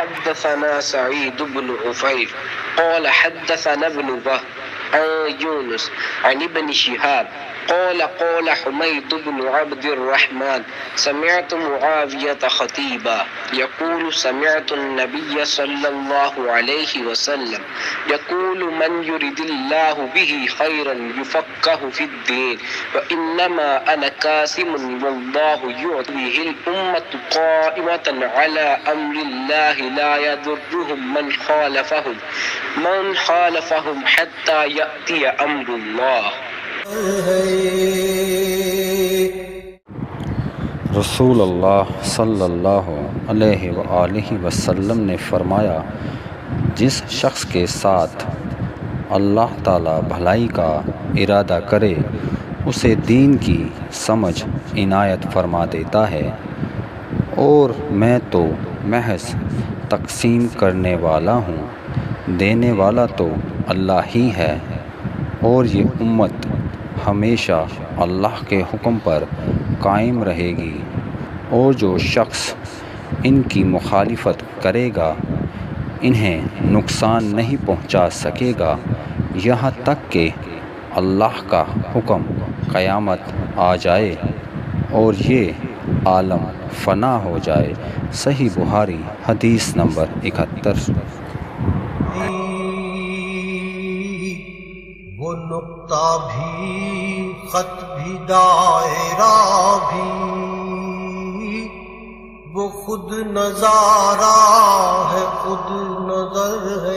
حدثنا سعيد بن عفير قال حدثنا ابن وهب عن يونس عن ابن شهاب قال قال حميد بن عبد الرحمن سمعت معاوية خطيبا يقول سمعت النبي صلى الله عليه وسلم يقول من يرد الله به خيرا يفقه في الدين وإنما أنا قاسم والله يعطيه الأمة قائمة على أمر الله لا يضرهم من خالفهم حتى يأتي أمر الله. رسول اللہ صلی اللہ علیہ وآلہ وسلم نے فرمایا، جس شخص کے ساتھ اللہ تعالیٰ بھلائی کا ارادہ کرے اسے دین کی سمجھ عنایت فرما دیتا ہے، اور میں تو محض تقسیم کرنے والا ہوں، دینے والا تو اللہ ہی ہے، اور یہ امت ہمیشہ اللہ کے حکم پر قائم رہے گی، اور جو شخص ان کی مخالفت کرے گا انہیں نقصان نہیں پہنچا سکے گا یہاں تک کہ اللہ کا حکم قیامت آ جائے اور یہ عالم فنا ہو جائے۔ صحیح بخاری حدیث نمبر 71۔ وہ نقطہ بھی، خط بھی، دائرہ بھی، وہ خود نظارہ ہے، خود نظر ہے۔